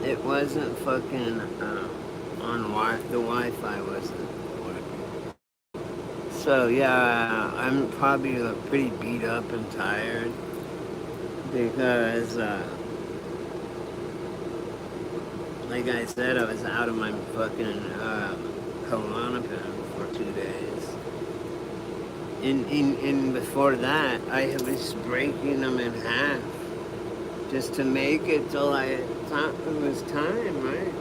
it wasn't fucking on the Wi-Fi wasn't working. So yeah, I'm probably pretty beat up and tired because, like I said, I was out of my fucking Klonopin for 2 days. In before that, I was breaking them in half just to make it till I thought it was time, right,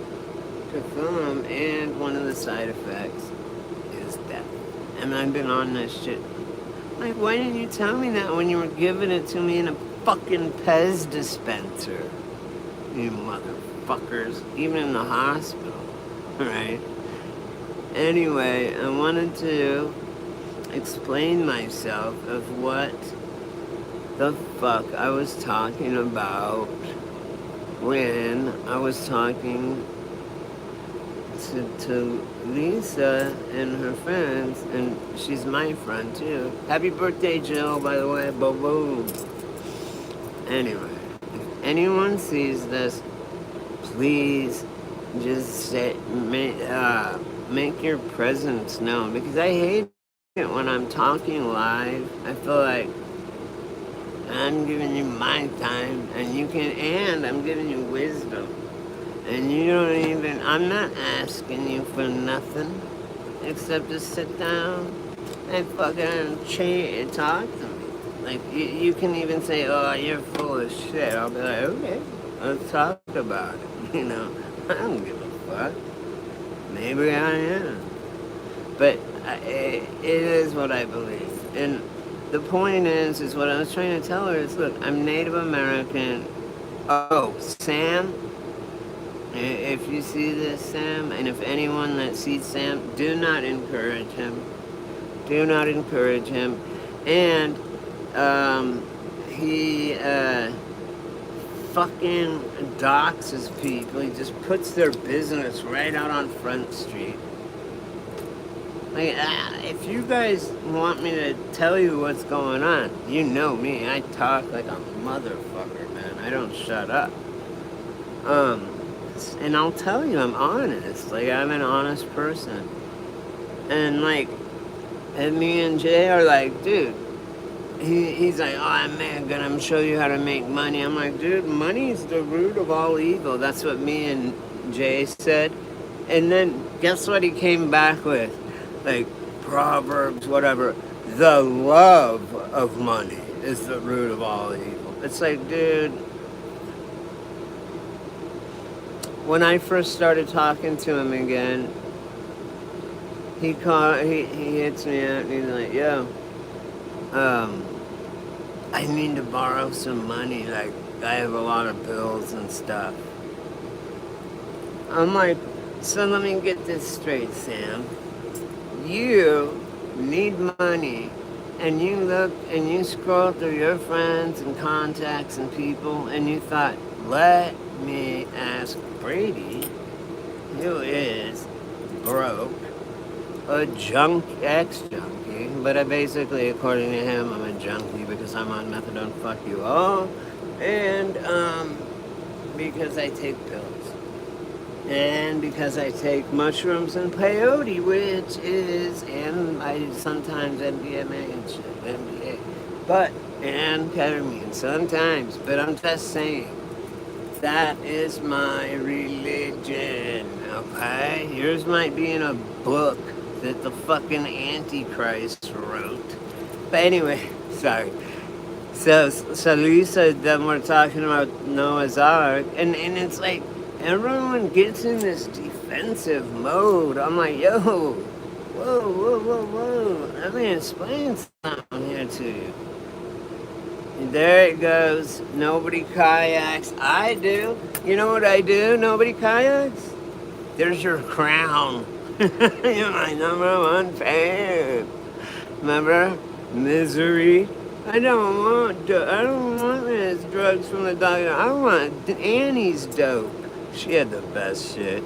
to film. And one of the side effects is death. And I've been on this shit. Like, why didn't you tell me that when you were giving it to me in a fucking Pez dispenser? You motherfuckers. Even in the hospital, right? Anyway, I wanted to explain myself of what the fuck I was talking about when I was talking to Lisa and her friends, and she's my friend too. Happy birthday, Jill, by the way. Boom. Anyway, if anyone sees this, please just make your presence known, because I hate it when I'm talking live. I feel like I'm giving you my time, and I'm giving you wisdom. And you don't even, I'm not asking you for nothing except to sit down and fucking talk to me. Like, you can even say, oh, you're full of shit. I'll be like, okay, let's talk about it. You know, I don't give a fuck. Maybe I am. But it is what I believe. And the point is what I was trying to tell her is, look, I'm Native American. Oh, Sam, if you see this, Sam, and if anyone that sees Sam, do not encourage him. Do not encourage him. And he fucking doxes people. He just puts their business right out on Front Street. Like, if you guys want me to tell you what's going on, you know me. I talk like a motherfucker, man. I don't shut up. And I'll tell you, I'm honest. Like, I'm an honest person. And, like, and me and Jay are like, dude, he's like, oh, I'm gonna show you how to make money. I'm like, dude, money's the root of all evil. That's what me and Jay said. And then, guess what he came back with? Like, Proverbs, whatever. The love of money is the root of all evil. It's like, dude, when I first started talking to him again, he hits me out and he's like, yo, I need to borrow some money. Like, I have a lot of bills and stuff. I'm like, so let me get this straight, Sam. You need money, and you look and you scroll through your friends and contacts and people, and you thought, let me ask Brady, who is broke, a ex-junkie, but I basically, according to him, I'm a junkie because I'm on methadone, fuck you all, and because I take pills. And because I take mushrooms and peyote, which is, and I sometimes MDMA and shit, MDA, and ketamine sometimes, but I'm just saying, that is my religion, okay? Yours might be in a book that the fucking Antichrist wrote. But anyway, sorry. So Lisa, then we're talking about Noah's Ark, and it's like, everyone gets in this defensive mode. I'm like, yo, whoa. Let me explain something here to you. And there it goes. Nobody kayaks. I do. You know what I do? Nobody kayaks? There's your crown. You're my number one fan. Remember? Misery. I don't want this drugs from the doctor. I want Annie's dope. She had the best shit.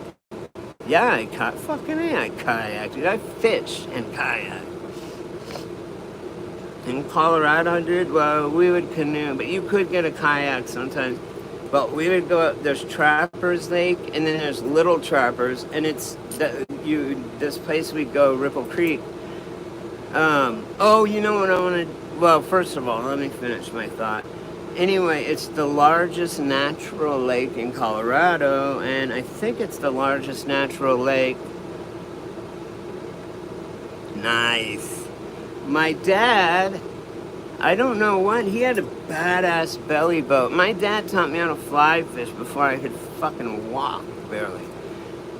Yeah, I kayaked, dude. I fished and kayaked. In Colorado, dude, well, we would canoe, but you could get a kayak sometimes. But we would go up, there's Trappers Lake, and then there's Little Trappers, and it's this place we go, Ripple Creek. Oh, you know what I want to, well, first of all, let me finish my thought. Anyway, it's the largest natural lake in Colorado, and I think it's the largest natural lake. Nice. My dad, I don't know what, he had a badass belly boat. My dad taught me how to fly fish before I could fucking walk, barely.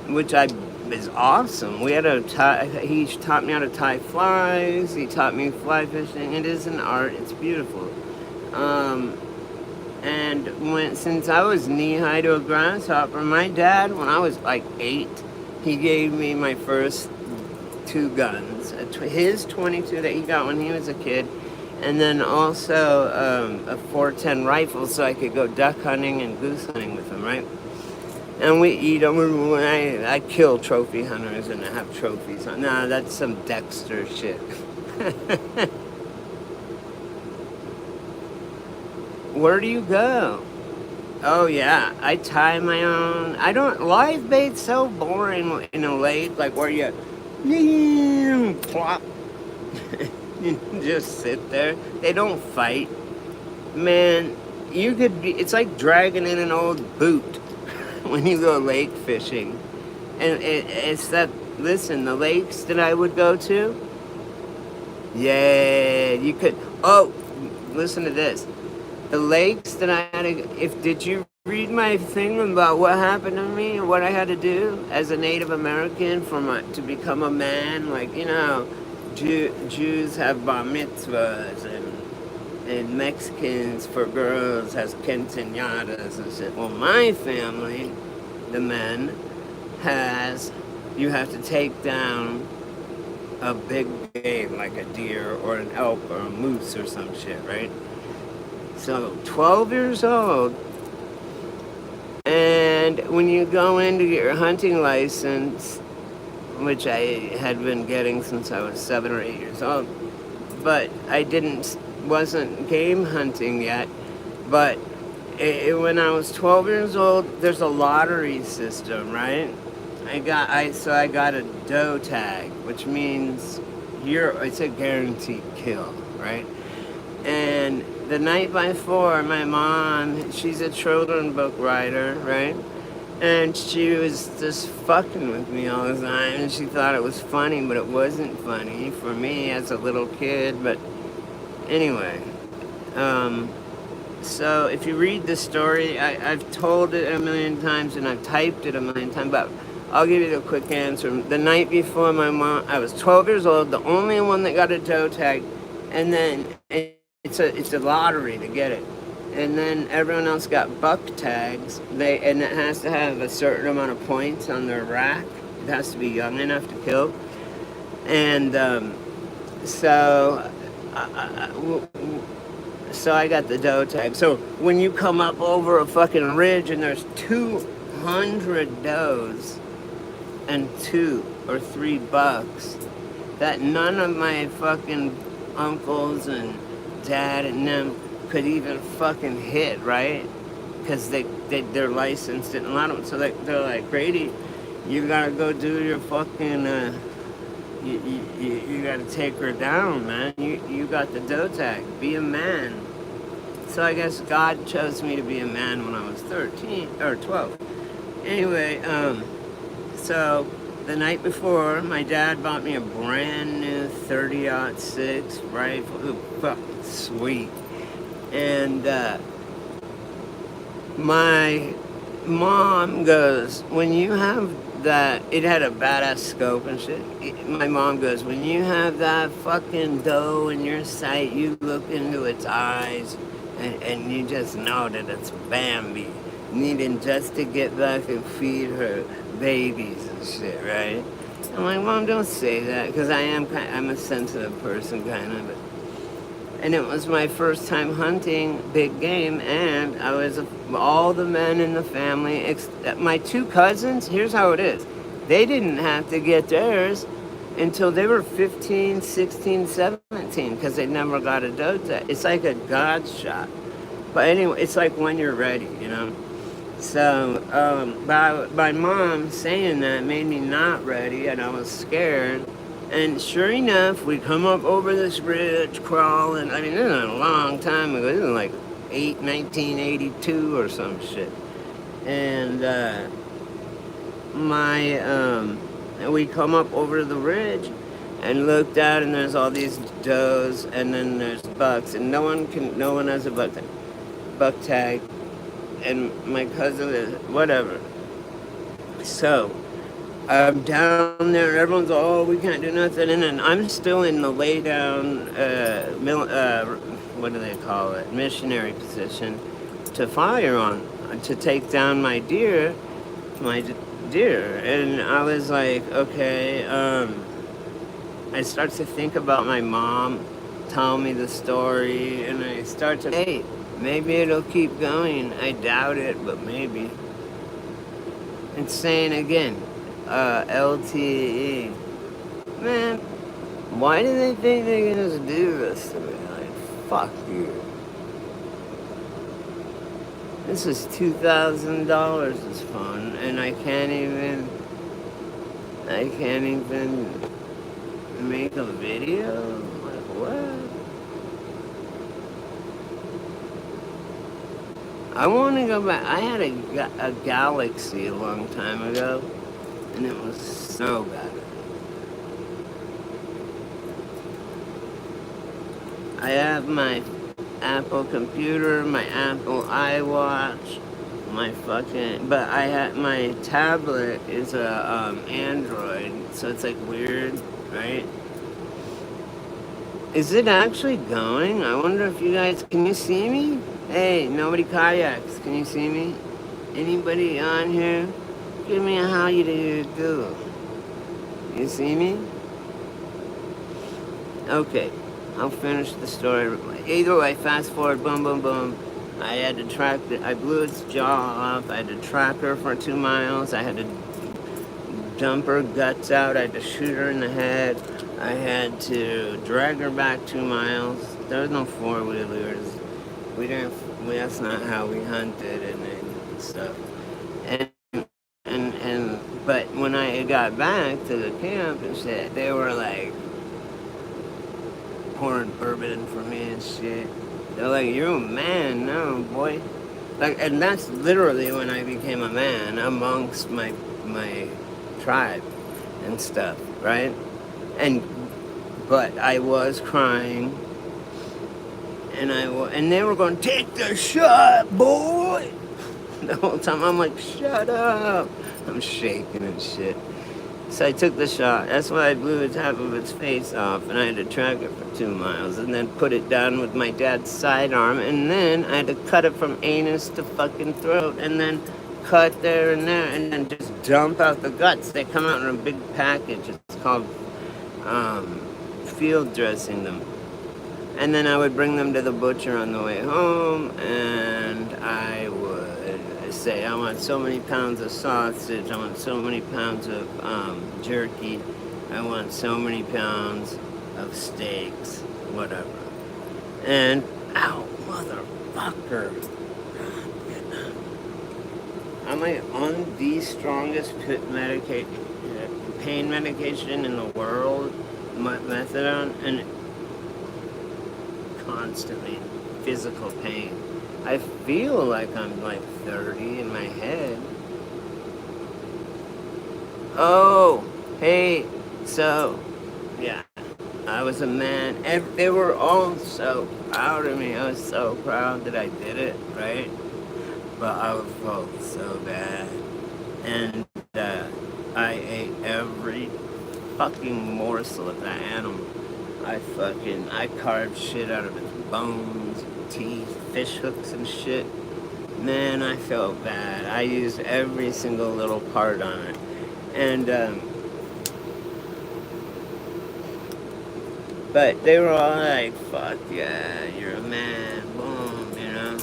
Which is awesome. He taught me how to tie flies. He taught me fly fishing. It is an art. It's beautiful. And since I was knee-high to a grasshopper, my dad, when I was like 8, he gave me my first 2 guns. His 22 that he got when he was a kid, and then also a 410 rifle so I could go duck hunting and goose hunting with him, right? And we eat them. I kill trophy hunters and I have trophies. Nah, that's some Dexter shit. Where do you go? Oh yeah, I tie my own. I don't, live bait's so boring in a lake, like where you plop. You just sit there. They don't fight. Man, it's like dragging in an old boot when you go lake fishing. And it's that, listen, the lakes that I would go to, yeah, you could, oh, listen to this. The lakes that I had to, did you read my thing about what happened to me and what I had to do as a Native American to become a man? Like, you know, Jews have bar mitzvahs and Mexicans for girls has quinceañeras and shit. Well, my family, the men, you have to take down a big game like a deer or an elk or a moose or some shit, right? So 12 years old, and when you go in to get your hunting license, which I had been getting since I was 7 or 8 years old, but I wasn't game hunting yet, but when I was 12 years old, there's a lottery system, right? I got a doe tag, which means it's a guaranteed kill, right? And the night before, my mom, she's a children's book writer, right? And she was just fucking with me all the time, and she thought it was funny, but it wasn't funny for me as a little kid. But anyway, so if you read the story, I've told it a million times and I've typed it a million times, but I'll give you the quick answer. The night before my mom, I was 12 years old, the only one that got a doe tag, and then it's a lottery to get it. And then everyone else got buck tags. And it has to have a certain amount of points on their rack. It has to be young enough to kill. And so I got the doe tag. So when you come up over a fucking ridge and there's 200 does and 2 or 3 bucks, that none of my fucking uncles and dad and them could even fucking hit, right? Because their license didn't allow them. So they're like, Grady, you gotta go do your fucking, you gotta take her down, man. You got the doe tag. Be a man. So I guess God chose me to be a man when I was 13 or 12. Anyway, so the night before, my dad bought me a brand new 30-06 rifle. Ooh, fucking sweet. And my mom goes, when you have that, it had a badass scope and shit. My mom goes, when you have that fucking doe in your sight, you look into its eyes and you just know that it's Bambi, needing just to get back and feed her babies and shit, right? I'm like, Mom, don't say that, because I'm a sensitive person, kind of. And it was my first time hunting big game, and I was all the men in the family. My 2 cousins, here's how it is. They didn't have to get theirs until they were 15, 16, 17, because they never got a doe tag. It's like a God shot. But anyway, it's like when you're ready, you know. So, by mom saying that made me not ready, and I was scared. And sure enough, we come up over this bridge, crawling. I mean, this is a long time ago. This is like 1982 or some shit. And my we come up over the ridge and looked out, and there's all these does, and then there's bucks, and no one has a buck tag, and my cousin is whatever. So I'm down there, and everyone's oh, we can't do nothing, and then I'm still in the lay down, what do they call it, missionary position, to fire on, to take down my deer, and I was like, okay, I start to think about my mom telling me the story, and I start to, hey, maybe it'll keep going. I doubt it, but maybe. It's saying again, LTE. Man, why do they think they can just do this to me? Like, fuck you. This is $2,000 this phone, and I can't even make a video? Like, what? I want to go back. I had a Galaxy a long time ago, and it was so bad. I have my Apple computer, my Apple iWatch, but I had my tablet is a Android, so it's like weird, right? Is it actually going? I wonder if you guys, can you see me? Hey, nobody kayaks, can you see me? Anybody on here? Give me a how you do. You see me? Okay, I'll finish the story. Either way, fast forward, boom, boom, boom. I had to I blew its jaw off. I had to track her for 2 miles. I had to dump her guts out. I had to shoot her in the head. I had to drag her back 2 miles. There was no four-wheelers. That's not how we hunted and stuff. But when I got back to the camp and shit, they were like pouring bourbon for me and shit. They're like, "You're a man now, boy." Like, and that's literally when I became a man amongst my tribe and stuff, right? But I was crying, and they were going, "Take the shot, boy." The whole time I'm like, "Shut up." I'm shaking and shit. So I took the shot. That's why I blew the top of its face off, and I had to track it for 2 miles, and then put it down with my dad's sidearm, and then I had to cut it from anus to fucking throat, and then cut there and there, and then just dump out the guts. They come out in a big package. It's called field dressing them. And then I would bring them to the butcher on the way home, and I would say, I want so many pounds of sausage, I want so many pounds of jerky, I want so many pounds of steaks, whatever. And, ow, motherfucker. I'm on the strongest pain medication in the world, methadone, and constantly physical pain. I feel like I'm like 30 in my head. Oh, hey, so, yeah, I was a man. And they were all so proud of me. I was so proud that I did it, right? But I felt so bad. And I ate every fucking morsel of that animal. I carved shit out of its bones, teeth, fish hooks and shit. Man, I felt bad. I used every single little part on it. And, but they were all like, fuck yeah, you're a man, boom, you know?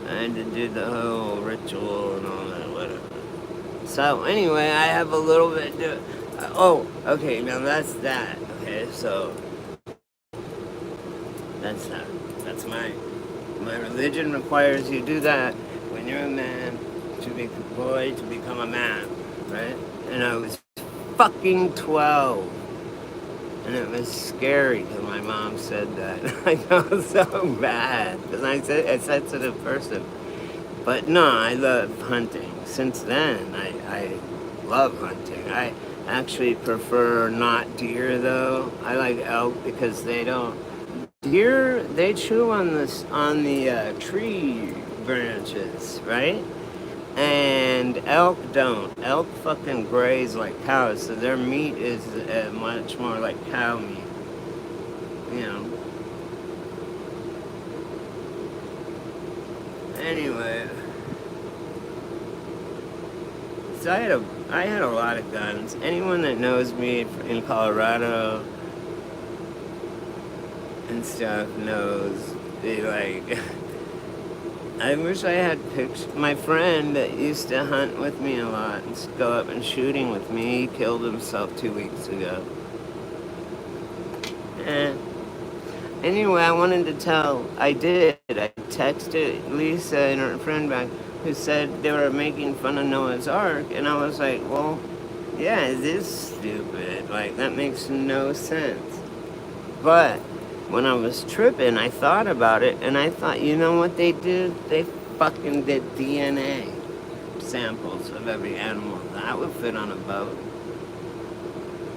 I had to do the whole ritual and all that, whatever. So, anyway, I have a little bit to... okay, now that's that. Okay, so... That's that. That's my My religion requires you do that when you're a man, to be a boy, to become a man, right? And I was fucking 12. And it was scary because my mom said that. I felt so bad because I'm a sensitive person. But no, I love hunting. Since then, I love hunting. I actually prefer not deer though. I like elk because they don't. Deer, they chew on the tree branches, right? And elk don't. Elk fucking graze like cows, so their meat is much more like cow meat. You know. Anyway, so I had a lot of guns. Anyone that knows me in Colorado and stuff knows they like. I wish I had pictures. My friend that used to hunt with me a lot and go up and shooting with me, he killed himself 2 weeks ago. Eh. Anyway, I wanted to tell. I did. I texted Lisa and her friend back who said they were making fun of Noah's Ark, and I was like, well, yeah, it is stupid. Like, that makes no sense. But when I was tripping, I thought about it, and I thought, you know what they did? They fucking did DNA samples of every animal. That would fit on a boat.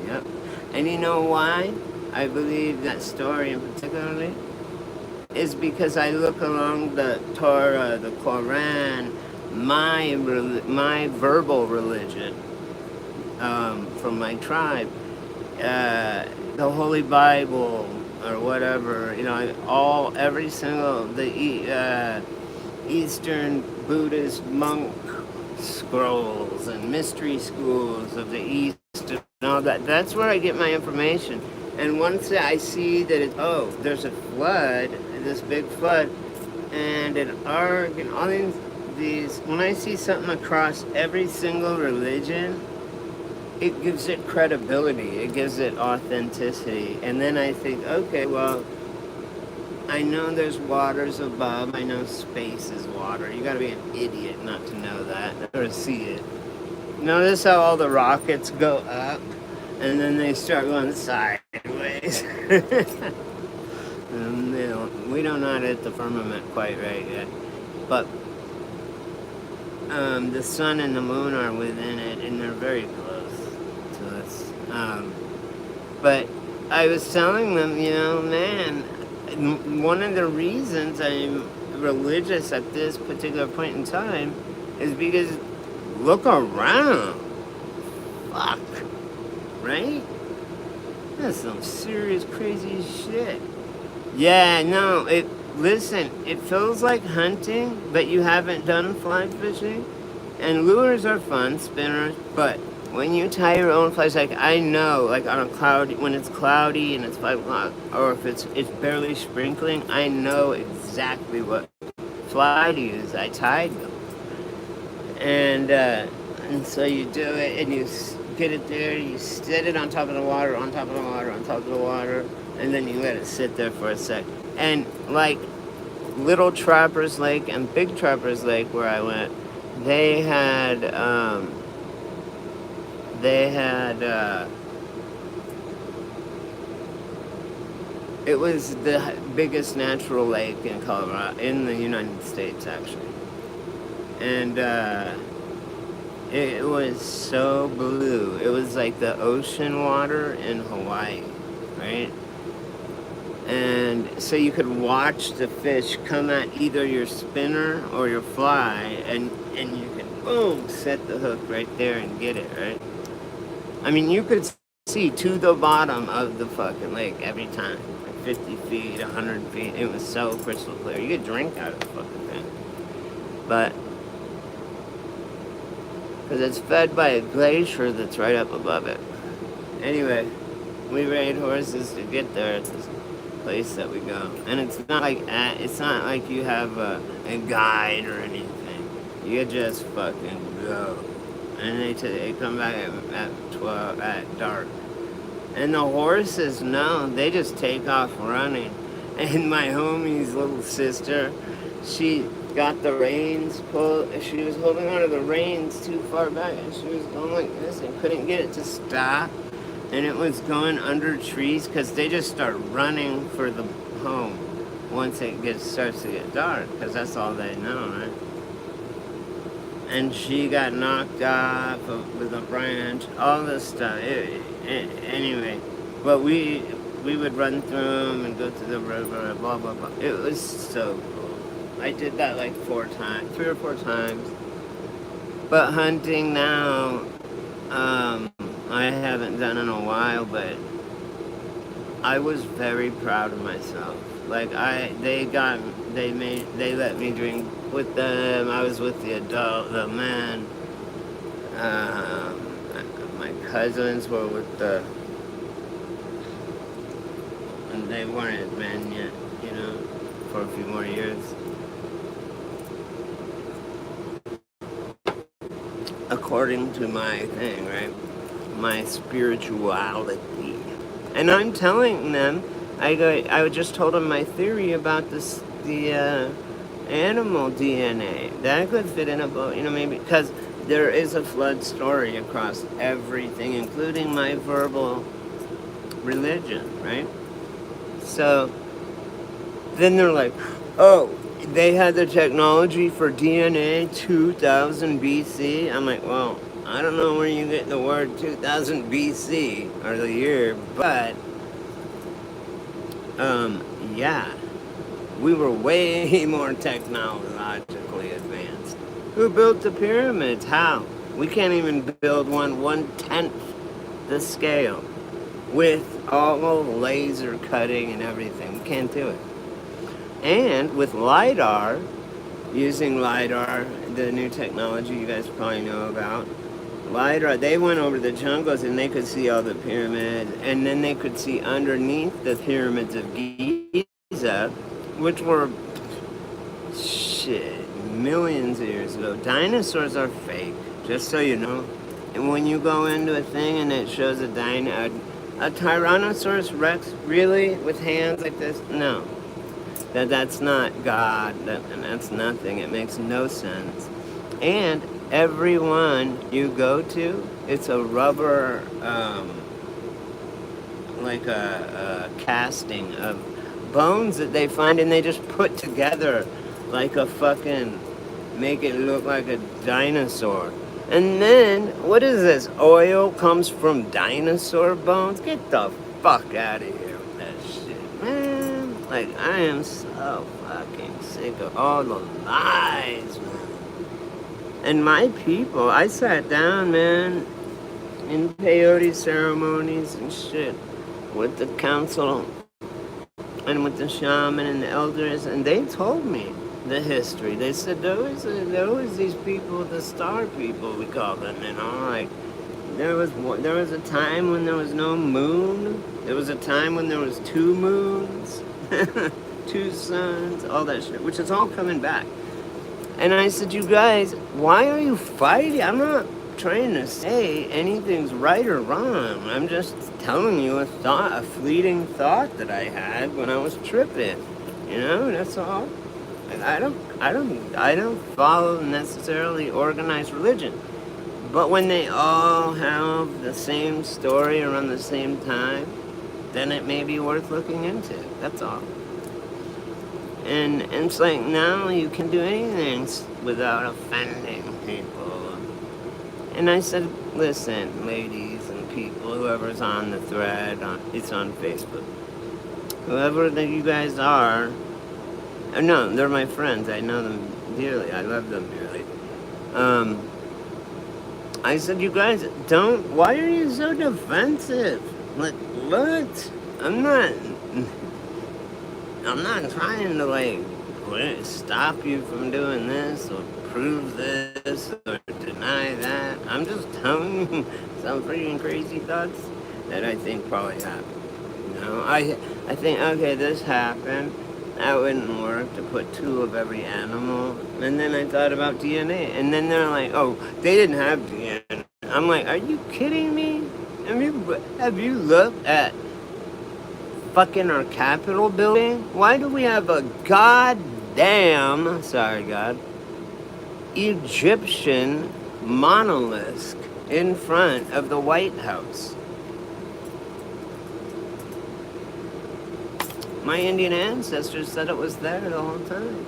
Yep. And you know why I believe that story in particularly? Is because I look along the Torah, the Quran, my verbal religion from my tribe, the Holy Bible or whatever, you know, every single Eastern Buddhist monk scrolls and mystery schools of the East and all that. That's where I get my information. And once I see that there's a flood, this big flood, and an ark, and all these, when I see something across every single religion, it gives it credibility, it gives it authenticity. And then I think, okay, well, I know there's waters above, I know space is water. You gotta be an idiot not to know that, or to see it. Notice how all the rockets go up, and then they start going sideways. And we don't know how to hit the firmament quite right yet. But the sun and the moon are within it, and they're very close to us. But I was telling them, you know, man, one of the reasons I'm religious at this particular point in time is because look around. Fuck. Right? That's some serious crazy shit. Yeah, no, listen, it feels like hunting, but you haven't done fly fishing. And lures are fun, spinners, but when you tie your own flies, like I know, like on a cloudy, when it's cloudy and it's 5 o'clock, or if it's barely sprinkling, I know exactly what fly to use. I tied them. And so you do it, and you get it there, you set it on top of the water, on top of the water, on top of the water, and then you let it sit there for a sec. And like Little Trappers Lake and Big Trappers Lake where I went, they had it was the biggest natural lake in Colorado, in the United States actually. And it was so blue. It was like the ocean water in Hawaii, right? And so you could watch the fish come at either your spinner or your fly, and you can, boom, set the hook right there and get it, right? I mean, you could see to the bottom of the fucking lake every time. Like 50 feet, 100 feet. It was so crystal clear. You could drink out of the fucking thing. But because it's fed by a glacier that's right up above it. Anyway, we ride horses to get there at this place that we go, and it's not like you have a guide or anything. You just fucking go, and they come back at 12 at dark, and the horses they just take off running. And my homie's little sister, she got the reins pulled. She was holding onto the reins too far back, and she was going like this and couldn't get it to stop. And it was going under trees because they just start running for the home once starts to get dark, because that's all they know, right? And she got knocked off with a branch, all this stuff. Anyway, but we would run through them and go to the river, blah blah blah. It was so cool. I did that like 3 or 4 times. But hunting now, I haven't done in a while, but I was very proud of myself. Like they let me drink with them. I was with the men. My cousins were with and they weren't men yet, for a few more years. According to my thing, right? My spirituality. And I'm telling them, I just told them my theory about the animal DNA. That could fit in a boat, maybe, because there is a flood story across everything, including my verbal religion, right? So, then they're like, oh, they had the technology for DNA 2000 BC. I'm like, well, I don't know where you get the word 2000 BC, or the year, but, yeah, we were way more technologically advanced. Who built the pyramids? How? We can't even build 1/10 the scale with all the laser cutting and everything. We can't do it. And with LiDAR, using LiDAR, the new technology you guys probably know about, LiDAR, they went over the jungles and they could see all the pyramids, and then they could see underneath the pyramids of Giza, which were, millions of years ago. Dinosaurs are fake, just so you know. And when you go into a thing and it shows a Tyrannosaurus Rex, really, with hands like this? No. That's not God, and that's nothing. It makes no sense. And everyone you go to, it's a rubber, like a casting of bones that they find, and they just put together like a fucking, make it look like a dinosaur. And then, what is this? Oil comes from dinosaur bones? Get the fuck out of here with that shit, man. Like, I am so fucking sick of all the lies, man. And my people, I sat down, man, in peyote ceremonies and shit with the council and with the shaman and the elders, and they told me the history. They said there was these people, the star people, we call them, like, there was a time when there was no moon. There was a time when there was 2 moons, 2 suns, all that shit, which is all coming back. And I said, you guys, why are you fighting? I'm not trying to say anything's right or wrong. I'm just telling you a fleeting thought that I had when I was tripping. That's all. I don't follow necessarily organized religion. But when they all have the same story around the same time, then it may be worth looking into. That's all. And it's like, now you can do anything without offending people. And I said, listen, ladies and people, whoever's on the thread, it's on Facebook. Whoever that you guys are, no, they're my friends. I know them dearly. I love them dearly. I said, you guys, why are you so defensive? Like, what? I'm not trying to, stop you from doing this or prove this or deny that. I'm just telling you some freaking crazy thoughts that I think probably happened. I think, okay, this happened. That wouldn't work to put 2 of every animal. And then I thought about DNA. And then they're like, oh, they didn't have DNA. I'm like, are you kidding me? Have you looked at fucking our Capitol building? Why do we have a goddamn damn, sorry God, Egyptian monolith in front of the White House. My Indian ancestors said it was there the whole time.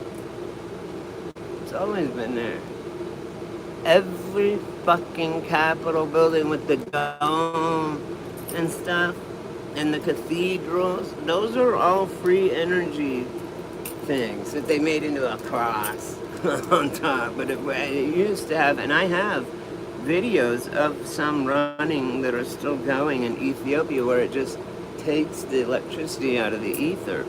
It's always been there. Every fucking Capitol building with the dome and stuff, and the cathedrals, those are all free energy things that they made into a cross on top. But it used to have, and I have videos of some running that are still going in Ethiopia where it just takes the electricity out of the ether.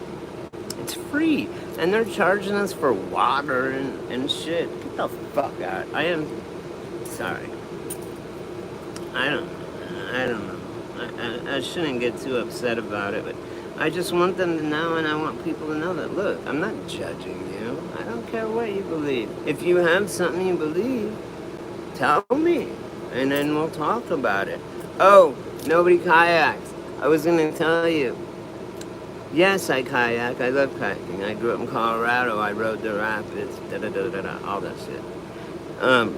It's free, and they're charging us for water and shit. Get the fuck out. I am sorry. I don't know. I shouldn't get too upset about it, but I just want them to know, and I want people to know that, look, I'm not judging you. I don't care what you believe. If you have something you believe, tell me, and then we'll talk about it. Oh, nobody kayaks. I was going to tell you. Yes, I kayak. I love kayaking. I grew up in Colorado. I rode the rapids, all that shit.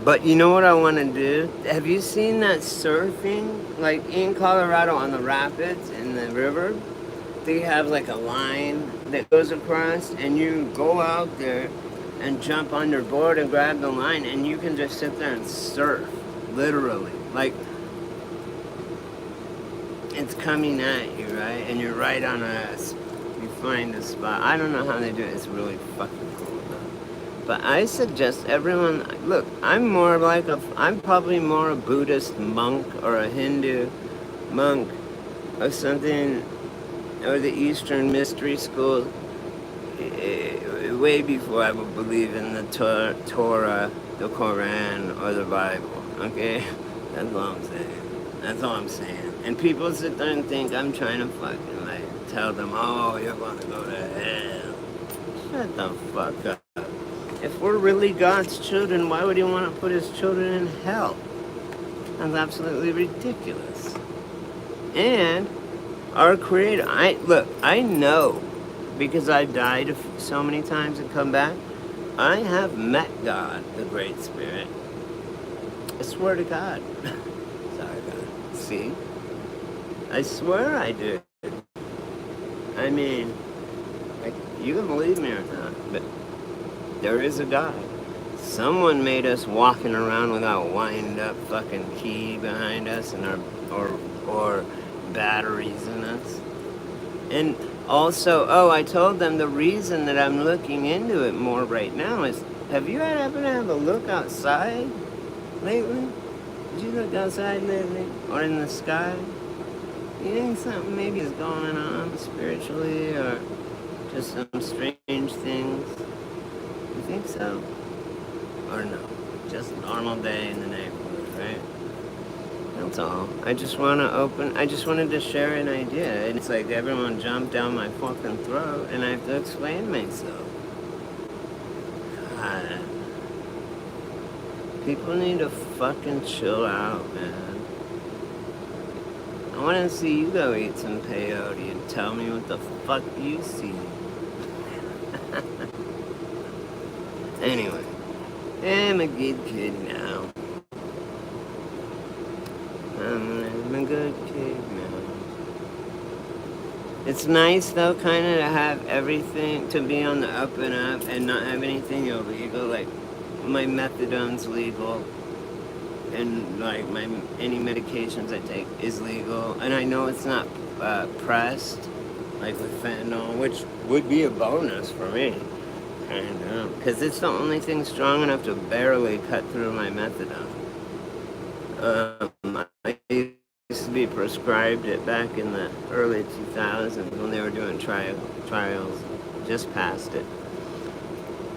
But you know what I want to do? Have you seen that surfing? Like in Colorado on the rapids in the river, they have like a line that goes across, and you go out there and jump on your board and grab the line, and you can just sit there and surf, literally. Like, it's coming at you, right? And you're right on us. You find a spot. I don't know how they do it. It's really fucking cool, though. But I suggest everyone, look, I'm probably more a Buddhist monk or a Hindu monk or something, or the Eastern Mystery School, way before I would believe in the Torah, the Quran, or the Bible, okay? That's all I'm saying. That's all I'm saying. And people sit there and think I'm trying to fucking like tell them, oh, you're going to go to hell. Shut the fuck up. If we're really God's children, why would he want to put his children in hell? That's absolutely ridiculous. And our Creator, I know, because I died so many times and come back, I have met God, the Great Spirit. I swear to God. Sorry, God. See? I swear I did. I mean, like, you can believe me or not, but there is a God. Someone made us walking around without wind up fucking key behind us and or batteries in us. And also, I told them the reason that I'm looking into it more right now is, have you ever had a look outside lately? Did you look outside lately? Or in the sky? You think something maybe is going on spiritually, or just some strange things? You think so? Or no? Just a normal day in the neighborhood, right? That's all. I just wanted to share an idea. And it's like everyone jumped down my fucking throat, and I have to explain myself. God. People need to fucking chill out, man. I want to see you go eat some peyote and tell me what the fuck you see. Anyway, I'm a good kid now. I'm a good kid now. It's nice, though, kind of to have everything, to be on the up and up and not have anything illegal. Like, my methadone's legal. And like any medications I take is legal, and I know it's not pressed like with fentanyl, which would be a bonus for me, because it's the only thing strong enough to barely cut through my methadone. I used to be prescribed it back in the early 2000s when they were doing trials, just passed it.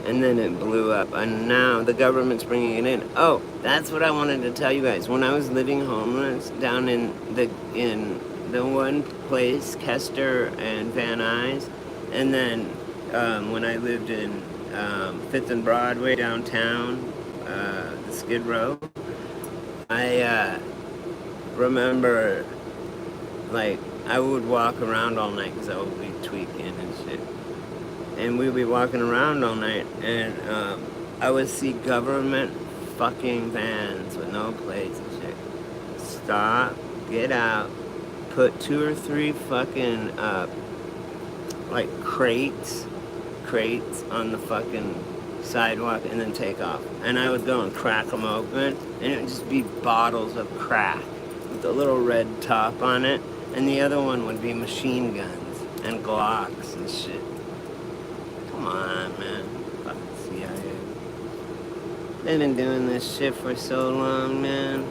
And then it blew up, and now the government's bringing it in. Oh, that's what I wanted to tell you guys. When I was living homeless down in the one place, Kester and Van Nuys, and then when I lived in 5th and Broadway downtown, the Skid Row, I remember, like, I would walk around all night because I would be tweaking and shit. and we'd be walking around all night, and I would see government fucking vans with no plates and shit. Stop, get out, put 2 or 3 fucking like crates on the fucking sidewalk, and then take off. And I would go and crack them open, and it would just be bottles of crack with a little red top on it, and the other one would be machine guns and Glocks and shit. Come on, man. Fucking CIA. They've been doing this shit for so long, man.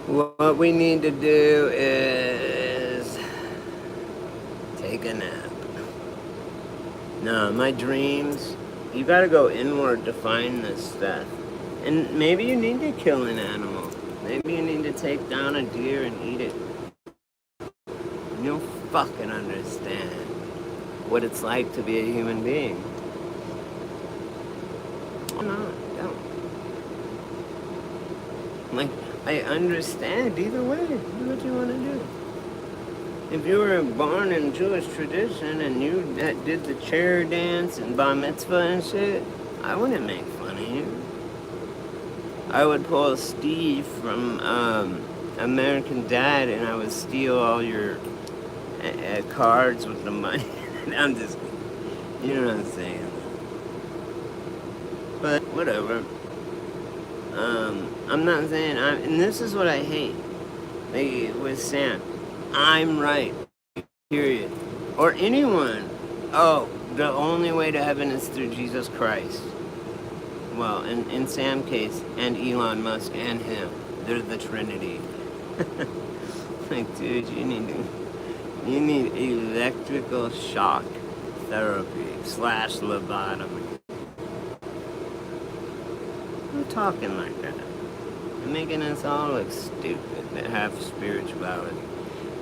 What we need to do is take a nap. No, my dreams, you gotta go inward to find this stuff. And maybe you need to kill an animal. Maybe you need to take down a deer and eat it. You'll fucking understand what it's like to be a human being. Oh, no, don't. Like, I understand either way. Do what you want to do. If you were born in Jewish tradition and you did the chair dance and bar mitzvah and shit, I wouldn't make fun of you. I would pull Steve from American Dad, and I would steal all your cards with the money. I'm just, you know what I'm saying. But whatever. I'm not saying and this is what I hate. Like with Sam. I'm right. Period. Or anyone. Oh, the only way to heaven is through Jesus Christ. Well, in Sam's case, and Elon Musk and him. They're the Trinity. Like, dude, you need electrical shock therapy / lobotomy. Who's talking like that? You're making us all look stupid that have spirituality.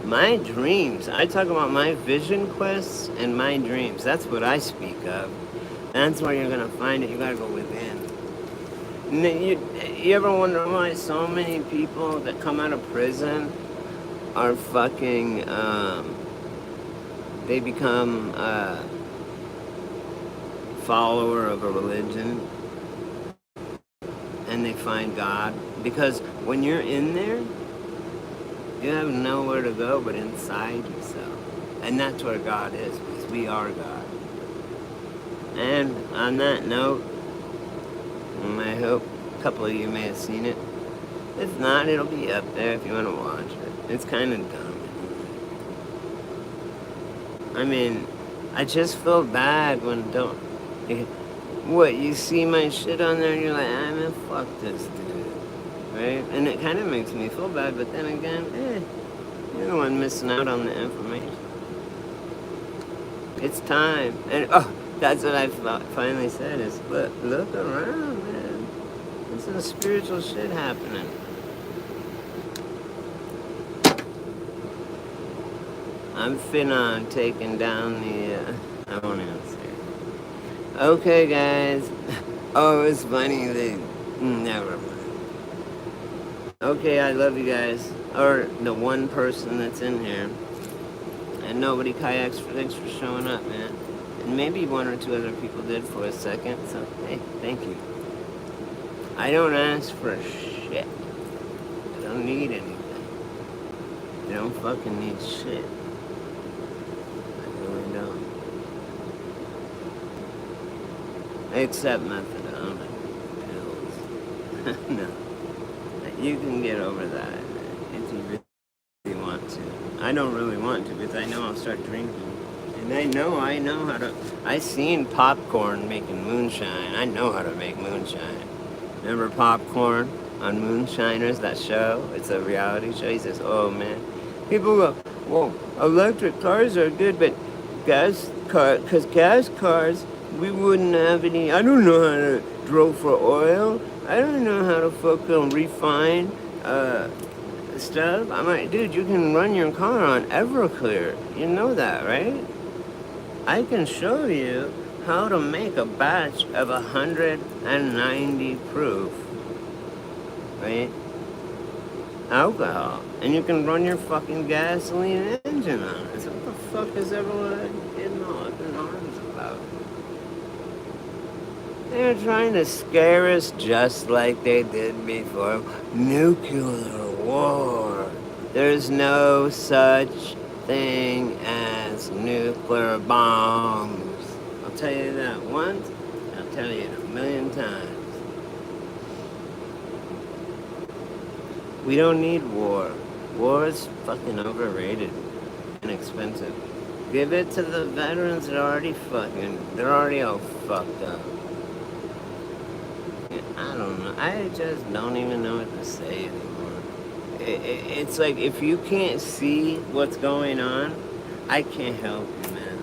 My dreams, I talk about my vision quests and my dreams. That's what I speak of. That's where you're gonna find it. You gotta go within. And then you ever wonder why so many people that come out of prison are fucking, they become a follower of a religion and they find God? Because when you're in there, you have nowhere to go but inside yourself. And that's where God is, because we are God. And on that note, I hope a couple of you may have seen it. If not, it'll be up there if you want to watch it. It's kind of dumb. I mean, I just feel bad when what, you see my shit on there and you're like, ah, man, fuck this dude. Right? And it kind of makes me feel bad, but then again, you're the one missing out on the information. It's time. And, that's what I finally said is, look around, man. There's some spiritual shit happening. I'm finna on taking down the, I won't even say it. Okay, guys. Oh, it was funny. Never mind. Okay, I love you guys. Or the one person that's in here. And nobody kayaks. Thanks for showing up, man. And maybe 1 or 2 other people did for a second. So, hey, thank you. I don't ask for shit. I don't need anything. I don't fucking need shit. I really don't. Except methadone and pills. No. You can get over that if you really want to. I don't really want to because I know I'll start drinking. And I know how to. I seen Popcorn making moonshine. I know how to make moonshine. Remember Popcorn on Moonshiners, that show? It's a reality show. He says, oh man. People go, well, electric cars are good, but gas cars, we wouldn't have any. I don't know how to drill for oil. I don't know how to fucking refine stuff. I'm like, dude, you can run your car on Everclear. You know that, right? I can show you how to make a batch of 190 proof, right? Alcohol. And you can run your fucking gasoline engine on it. So what the fuck is everyone getting all up in about. They're trying to scare us just like they did before. Nuclear war. There's no such thing as nuclear bombs. I'll tell you that once, I'll tell you it a million times. We don't need war. War is fucking overrated and expensive. Give it to the veterans that are they're already all fucked up. I don't know. I just don't even know what to say anymore. It's like if you can't see what's going on, I can't help you, man.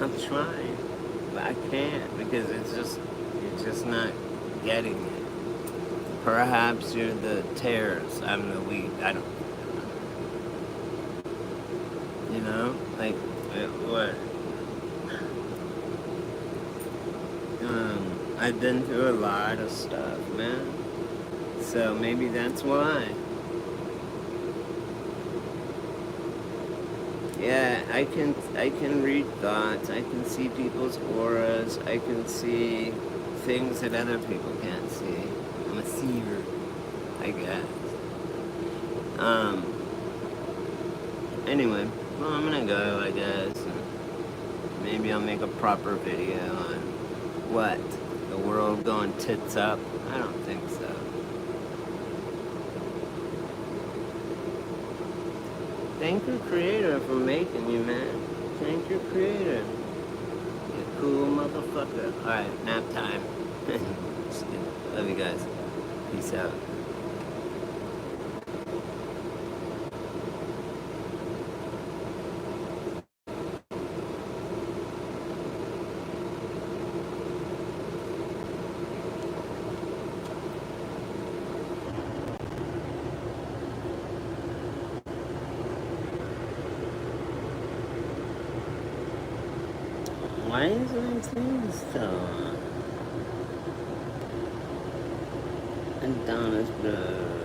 I'm trying, but I can't because you're just not getting it. Perhaps you're the tares, I'm the wheat. I don't. You know, like what? I've been through a lot of stuff, man. So maybe that's why. Yeah, I can read thoughts. I can see people's auras. I can see things that other people can't see. I'm a seer, I guess. Anyway, well, I'm gonna go, I guess. And maybe I'll make a proper video on what? The world going tits up? I don't think so. Thank your creator for making you, man. Thank your creator. You cool motherfucker. Alright, nap time. Love you guys. Peace out. Why is my thing still on? Adonis Blood.